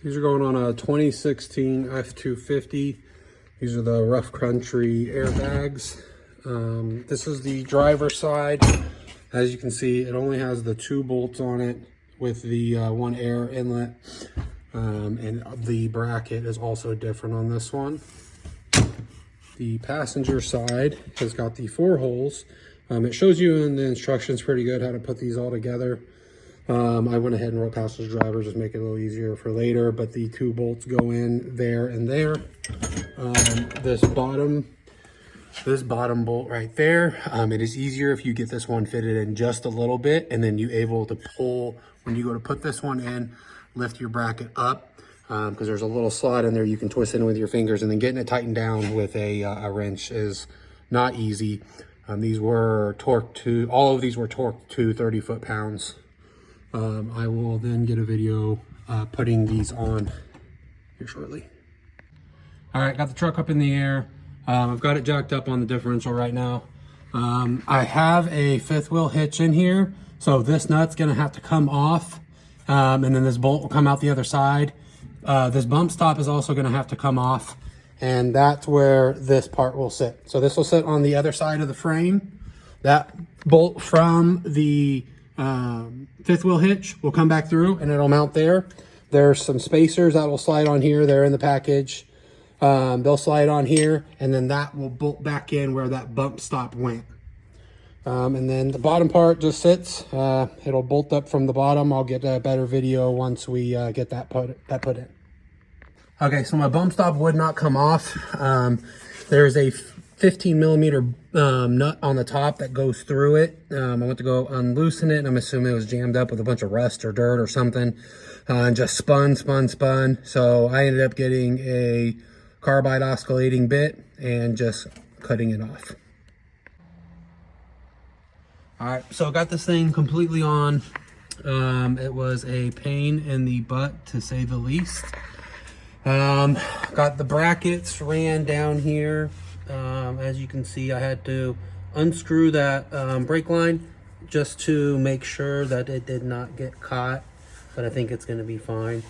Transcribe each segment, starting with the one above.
These are going on a 2016 F250. These are the rough country airbags. This is the driver's side. As you can see, it only has the 2 bolts on it with the 1 air inlet. And the bracket is also different on this one. The passenger side has got the 4 holes. It shows you in the instructions pretty good how to put these all together. I went ahead and wrote passenger driver, just make it a little easier for later, but the 2 bolts go in there and there. This bottom bolt right there, it is easier if you get this one fitted in just a little bit, and then you're able to pull, when you go to put this one in, lift your bracket up, because there's a little slot in there you can twist in with your fingers, and then getting it tightened down with a wrench is not easy. These were torqued to, all of these were torqued to 30 foot-pounds. I will then get a video putting these on here shortly. All right, got the truck up in the air. I've got it jacked up on the differential right now. I have a 5th wheel hitch in here, so this nut's gonna have to come off, and then this bolt will come out the other side. This bump stop is also gonna have to come off, and that's where this part will sit. So this will sit on the other side of the frame. That bolt from the 5th wheel hitch will come back through and it'll mount there. There's some spacers that will slide on here. They're in the package. They'll slide on here, and then that will bolt back in where that bump stop went. And then the bottom part just sits. It'll bolt up from the bottom. I'll get a better video once we get that put in. Okay, so my bump stop would not come off. There's a 15 millimeter nut on the top that goes through it. I went to go unloosen it, and I'm assuming it was jammed up with a bunch of rust or dirt or something, and just spun. So I ended up getting a carbide oscillating bit and just cutting it off. All right, so I got this thing completely on. It was a pain in the butt, to say the least. Got the brackets ran down here. As you can see, I had to unscrew that brake line just to make sure that it did not get caught, but I think it's going to be fine.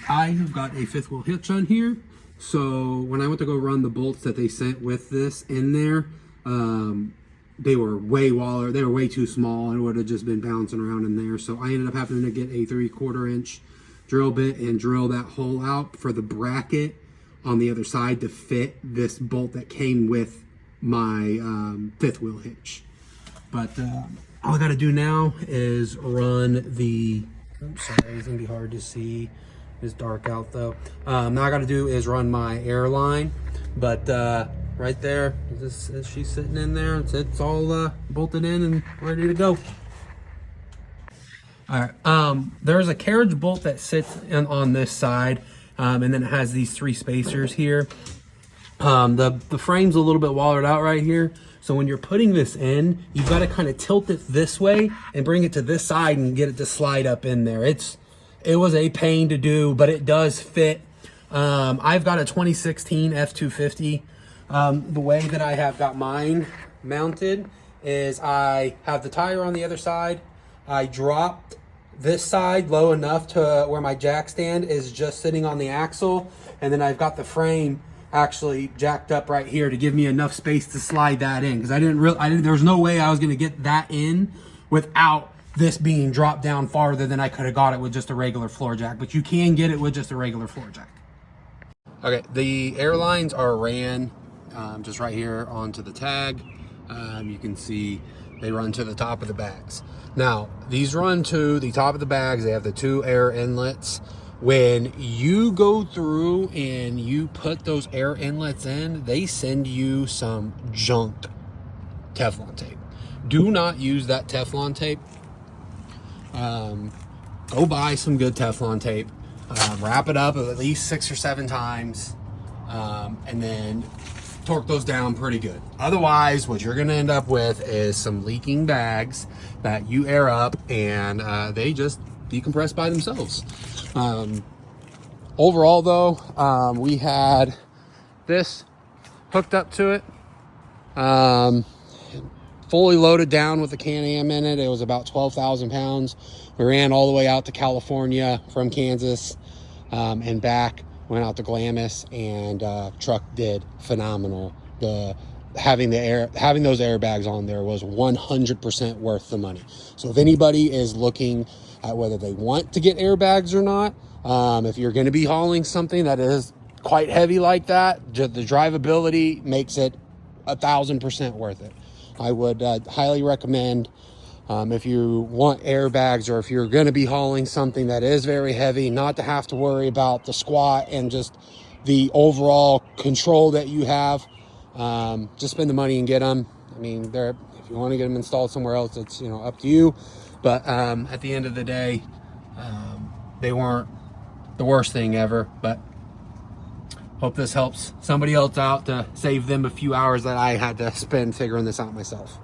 I have got a 5th wheel hitch on here, so when I went to go run the bolts that they sent with this in there, they were way too small, and it would have just been bouncing around in there. So I ended up having to get a 3/4 inch drill bit and drill that hole out for the bracket on the other side to fit this bolt that came with my 5th wheel hitch. But all I got to do now is run the, oops, sorry, it's gonna be hard to see. It's dark out though. Now I got to do is run my airline, but right there, she's sitting in there. It's all bolted in and ready to go. All right, there's a carriage bolt that sits on this side, and then it has these 3 spacers here. The frame's a little bit wallered out right here, so when you're putting this in, you've got to kind of tilt it this way and bring it to this side and get it to slide up in there. It was a pain to do, but it does fit. I've got a 2016 F250. The way that I have got mine mounted is I have the tire on the other side. I dropped this side low enough to where my jack stand is just sitting on the axle, and then I've got the frame actually jacked up right here to give me enough space to slide that in, because there was no way I was going to get that in without this being dropped down farther than I could have got it with just a regular floor jack. But you can get it with just a regular floor jack. Okay, the airlines are ran just right here onto the tag. You can see they run to the top of the bags. Now, these run to the top of the bags. They have the 2 air inlets. When you go through and you put those air inlets in, they send you some junk Teflon tape. Do not use that Teflon tape. Go buy some good Teflon tape. Wrap it up at least 6 or 7 times, and then torque those down pretty good. Otherwise, what you're going to end up with is some leaking bags that you air up, and they just decompress by themselves. Overall though, we had this hooked up to it, fully loaded down with the Can-Am in it. It was about 12,000 pounds. We ran all the way out to California from Kansas and back. Went out to Glamis, and truck did phenomenal. Having those airbags on there was 100% worth the money. So if anybody is looking at whether they want to get airbags or not, if you're going to be hauling something that is quite heavy like that, the drivability makes it 1,000% worth it. I would highly recommend, if you want airbags, or if you're going to be hauling something that is very heavy, not to have to worry about the squat and just the overall control that you have. Just spend the money and get them. I mean, if you want to get them installed somewhere else, it's, you know, up to you. But at the end of the day, they weren't the worst thing ever. But hope this helps somebody else out to save them a few hours that I had to spend figuring this out myself.